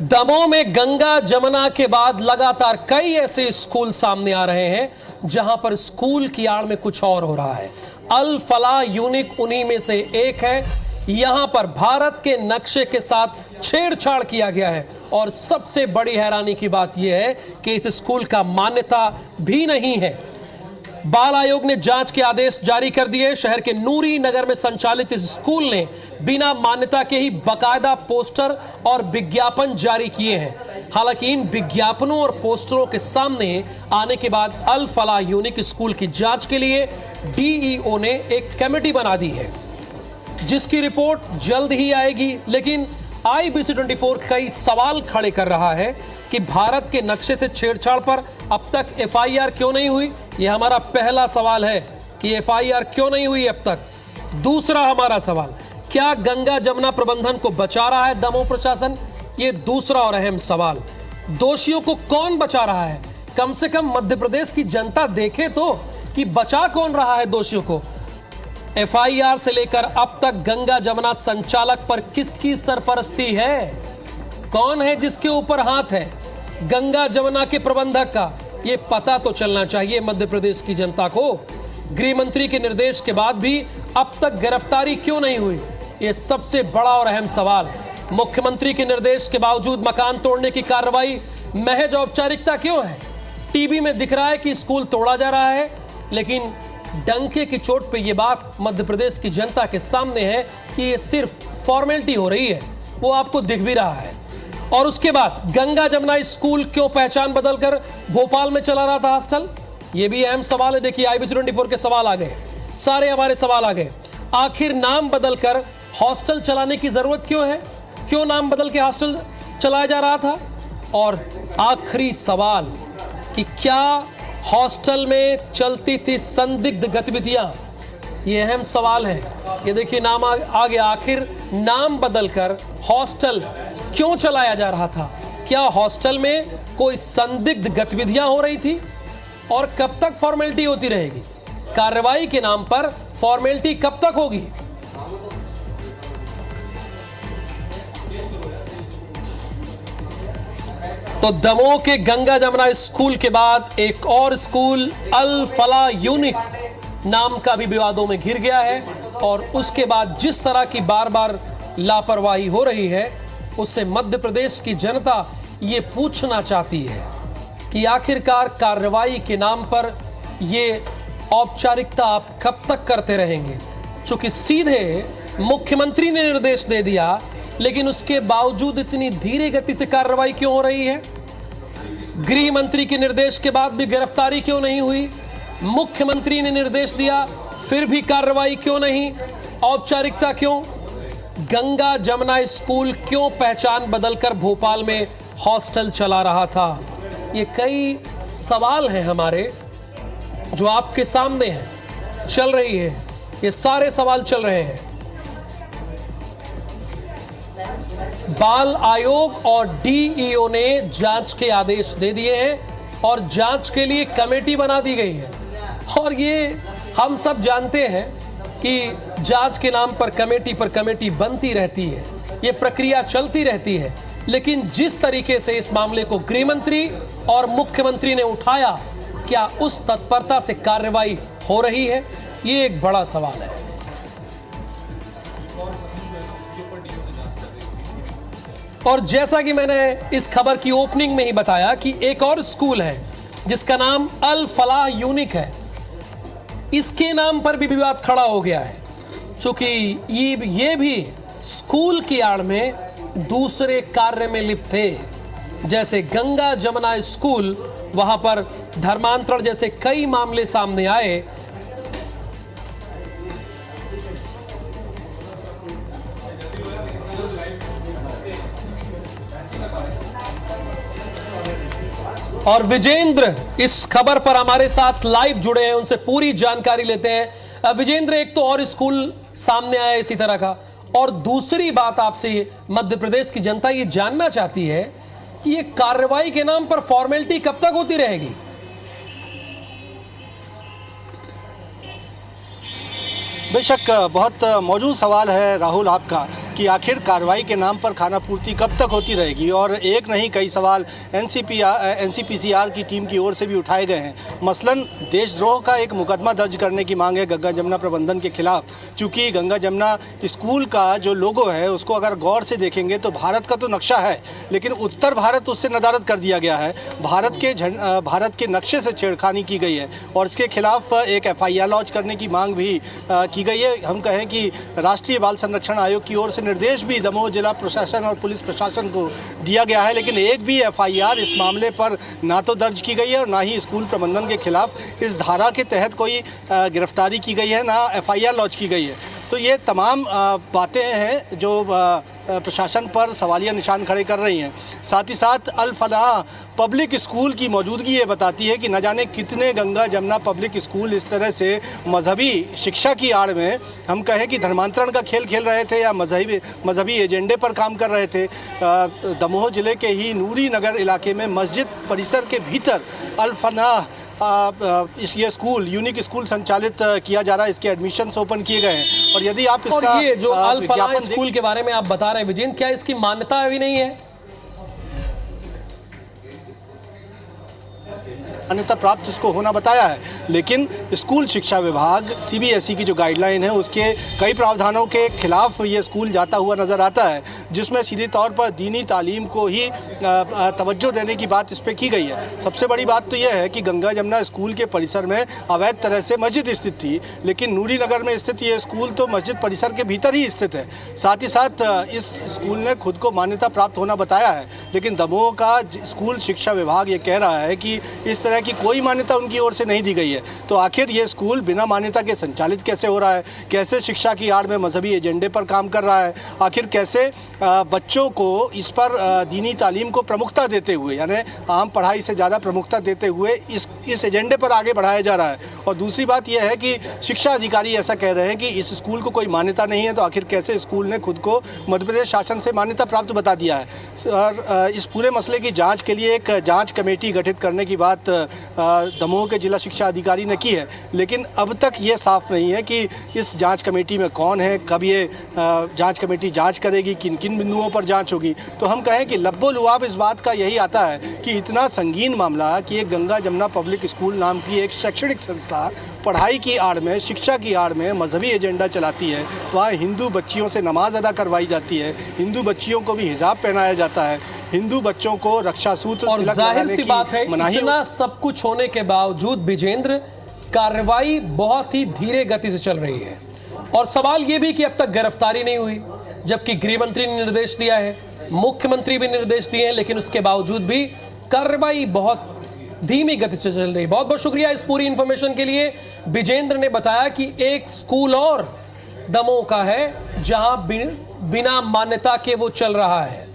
दमोह में गंगा जमुना के बाद लगातार कई ऐसे स्कूल सामने आ रहे हैं जहां पर स्कूल की आड़ में कुछ और हो रहा है। अल फलाह यूनिक उन्हीं में से एक है। यहां पर भारत के नक्शे के साथ छेड़छाड़ किया गया है और सबसे बड़ी हैरानी की बात यह है कि इस स्कूल का मान्यता भी नहीं है। बाल आयोग ने जांच के आदेश जारी कर दिए। शहर के नूरी नगर में संचालित इस स्कूल ने बिना मान्यता के ही बकायदा पोस्टर और विज्ञापन जारी किए हैं। हालांकि इन विज्ञापनों और पोस्टरों के सामने आने के बाद अल फलाह यूनिक स्कूल की जांच के लिए डीईओ ने एक कमेटी बना दी है, जिसकी रिपोर्ट जल्द ही आएगी। लेकिन IBC 24 कई सवाल खड़े कर रहा है कि भारत के नक्शे से छेड़छाड़ पर अब तक FIR क्यों नहीं हुई। यह हमारा पहला सवाल है कि FIR क्यों नहीं हुई अब तक। दूसरा हमारा सवाल, क्या गंगा जमुना प्रबंधन को बचा रहा है दमोह प्रशासन? यह दूसरा और अहम सवाल। दोषियों को कौन बचा रहा है? कम से कम मध्य प्रदेश की जनता देखे तो कि बचा कौन रहा है दोषियों को। FIR से लेकर अब तक गंगा जमुना संचालक पर किसकी सरपरस्ती है? कौन है जिसके ऊपर हाथ है? गंगा जमुना के प्रबंधक का यह पता तो चलना चाहिए मध्य प्रदेश की जनता को। गृह मंत्री के निर्देश के बाद भी अब तक गिरफ्तारी क्यों नहीं हुई? यह सबसे बड़ा और अहम सवाल। मुख्यमंत्री के निर्देश के बावजूद मकान तोड़ने की कार्रवाई महज औपचारिकता क्यों है? टीवी में दिख रहा है कि स्कूल तोड़ा जा रहा है, लेकिन डंके की चोट पे ये बात मध्य प्रदेश की जनता के सामने है कि ये सिर्फ फॉर्मेलिटी हो रही है, वो आपको दिख भी रहा है। और उसके बाद गंगा जमुना स्कूल क्यों पहचान बदलकर भोपाल में चला रहा था हॉस्टल? ये भी अहम सवाल है। देखिए IBC 24 के सवाल आ गए, सारे हमारे सवाल आ गए। आखिर नाम बदलकर हॉस्टल चलाने की जरूरत क्यों है? क्यों नाम बदल के हॉस्टल चलाया जा रहा था? और आखिरी सवाल कि क्या हॉस्टल में चलती थी संदिग्ध गतिविधियां? ये अहम सवाल है। ये देखिए नाम आ गया। आखिर नाम बदलकर हॉस्टल क्यों चलाया जा रहा था? क्या हॉस्टल में कोई संदिग्ध गतिविधियां हो रही थी? और कब तक फॉर्मेलिटी होती रहेगी? कार्रवाई के नाम पर फॉर्मेलिटी कब तक होगी? तो दमोह के गंगा जमुना स्कूल के बाद एक और स्कूल अल फलाह यूनिक नाम का भी विवादों में घिर गया है। और उसके बाद जिस तरह की बार बार लापरवाही हो रही है, उससे मध्य प्रदेश की जनता ये पूछना चाहती है कि आखिरकार कार्रवाई के नाम पर ये औपचारिकता आप कब तक करते रहेंगे? चूंकि सीधे मुख्यमंत्री ने निर्देश दे दिया, लेकिन उसके बावजूद इतनी धीरे गति से कार्रवाई क्यों हो रही है? गृह मंत्री के निर्देश के बाद भी गिरफ्तारी क्यों नहीं हुई? मुख्यमंत्री ने निर्देश दिया फिर भी कार्रवाई क्यों नहीं? औपचारिकता क्यों? गंगा जमुना स्कूल क्यों पहचान बदलकर भोपाल में हॉस्टल चला रहा था? ये कई सवाल हैं हमारे जो आपके सामने हैं, चल रही है। ये सारे सवाल चल रहे हैं। बाल आयोग और डीईओ ने जांच के आदेश दे दिए हैं और जांच के लिए कमेटी बना दी गई है। और ये हम सब जानते हैं कि जांच के नाम पर कमेटी बनती रहती है, ये प्रक्रिया चलती रहती है। लेकिन जिस तरीके से इस मामले को गृह मंत्री और मुख्यमंत्री ने उठाया, क्या उस तत्परता से कार्रवाई हो रही है? ये एक बड़ा सवाल है। और जैसा कि मैंने इस खबर की ओपनिंग में ही बताया कि एक और स्कूल है जिसका नाम अल फलाह यूनिक है, इसके नाम पर भी विवाद खड़ा हो गया है। चूंकि ये भी स्कूल की आड़ में दूसरे कार्य में लिप्त थे, जैसे गंगा जमुना स्कूल, वहां पर धर्मांतरण जैसे कई मामले सामने आए। और विजेंद्र इस खबर पर हमारे साथ लाइव जुड़े हैं, उनसे पूरी जानकारी लेते हैं। विजेंद्र, एक तो और स्कूल सामने आया इसी तरह का, और दूसरी बात आपसे मध्य प्रदेश की जनता ये जानना चाहती है कि ये कार्रवाई के नाम पर फॉर्मेलिटी कब तक होती रहेगी? बेशक बहुत मौजूद सवाल है राहुल आपका। कि आखिर कार्रवाई के नाम पर खानापूर्ति कब तक होती रहेगी। और एक नहीं कई सवाल एनसीपीसीआर की टीम की ओर से भी उठाए गए हैं। मसलन देशद्रोह का एक मुकदमा दर्ज करने की मांग है गंगा जमुना प्रबंधन के खिलाफ, क्योंकि गंगा जमुना स्कूल का जो लोगो है उसको अगर गौर से देखेंगे तो भारत का तो नक्शा है, लेकिन उत्तर भारत उससे नदारद कर दिया गया है। भारत के नक्शे से छेड़खानी की गई है और इसके खिलाफ एक एफआईआर लॉन्च करने की मांग भी की गई है। हम कहें कि राष्ट्रीय बाल संरक्षण आयोग की ओर से निर्देश भी दमोह जिला प्रशासन और पुलिस प्रशासन को दिया गया है, लेकिन एक भी एफआईआर इस मामले पर ना तो दर्ज की गई है और ना ही स्कूल प्रबंधन के खिलाफ इस धारा के तहत कोई गिरफ्तारी की गई है, ना एफआईआर लॉन्च की गई है। तो ये तमाम बातें हैं जो प्रशासन पर सवालिया निशान खड़े कर रही हैं। साथ ही साथ अल फलाह पब्लिक स्कूल की मौजूदगी ये बताती है कि न जाने कितने गंगा जमुना पब्लिक स्कूल इस तरह से मजहबी शिक्षा की आड़ में, हम कहें कि धर्मांतरण का खेल खेल रहे थे या मजहबी एजेंडे पर काम कर रहे थे। दमोह जिले के ही नूरी नगर इलाके में मस्जिद परिसर के भीतर अल फलाह ये स्कूल यूनिक स्कूल संचालित किया जा रहा है। इसके एडमिशन्स ओपन किए गए हैं और यदि आप इसका ये जो अल फलाह स्कूल के बारे में आप बता रहे हैं विजेंद्र, क्या इसकी मान्यता अभी नहीं है? मान्यता प्राप्त इसको होना बताया है, लेकिन स्कूल शिक्षा विभाग सीबीएसई की जो गाइडलाइन है उसके कई प्रावधानों के खिलाफ ये स्कूल जाता हुआ नज़र आता है, जिसमें सीधे तौर पर दीनी तालीम को ही तवज्जो देने की बात इस पर की गई है। सबसे बड़ी बात तो यह है कि गंगा जमुना स्कूल के परिसर में अवैध तरह से मस्जिद स्थित थी, लेकिन नूरी नगर में स्थित ये स्कूल तो मस्जिद परिसर के भीतर ही स्थित है। साथ ही साथ इस स्कूल ने खुद को मान्यता प्राप्त होना बताया है, लेकिन दमोह का स्कूल शिक्षा विभाग ये कह रहा है कि इस तरह की कोई मान्यता उनकी ओर से नहीं दी गई है। तो आखिर ये स्कूल बिना मान्यता के संचालित कैसे हो रहा है, कैसे शिक्षा की आड़ में मजहबी एजेंडे पर काम कर रहा है, आखिर कैसे बच्चों को इस पर दीनी तालीम को प्रमुखता देते हुए, यानी आम पढ़ाई से ज़्यादा प्रमुखता देते हुए इस एजेंडे पर आगे बढ़ाया जा रहा है। और दूसरी बात यह है कि शिक्षा अधिकारी ऐसा कह रहे हैं कि इस स्कूल को कोई मान्यता नहीं है, तो आखिर कैसे स्कूल ने खुद को मध्य प्रदेश शासन से मान्यता प्राप्त बता दिया है। और इस पूरे मसले की जाँच के लिए एक जाँच कमेटी गठित करने की बात दमोह के जिला शिक्षा अधिकारी ने की है, लेकिन अब तक ये साफ नहीं है कि इस जांच कमेटी में कौन है, कब ये जांच कमेटी जांच करेगी, किन किन बिंदुओं पर जांच होगी। तो हम कहें कि लब्बो लुआब इस बात का यही आता है कि इतना संगीन मामला कि एक गंगा जमुना पब्लिक स्कूल नाम की एक शैक्षणिक संस्था पढ़ाई की आड़ में, शिक्षा की आड़ में मजहबी एजेंडा चलाती है। वहाँ हिंदू बच्चियों से नमाज अदा करवाई जाती है, हिंदू बच्चियों को भी हिजाब पहनाया जाता है, हिंदू बच्चों को रक्षा सूत्र, और जाहिर सी बात है इतना सब कुछ होने के बावजूद विजेंद्र कार्रवाई बहुत ही धीरे गति से चल रही है। और सवाल यह भी कि अब तक गिरफ्तारी नहीं हुई, जबकि गृह मंत्री ने निर्देश दिया है, मुख्यमंत्री भी निर्देश दिए हैं, लेकिन उसके बावजूद भी कार्रवाई बहुत धीमी गति से चल रही। बहुत बहुत शुक्रिया इस पूरी इंफॉर्मेशन के लिए। विजेंद्र ने बताया कि एक स्कूल और दमोह का है जहां बिना मान्यता के वो चल रहा है।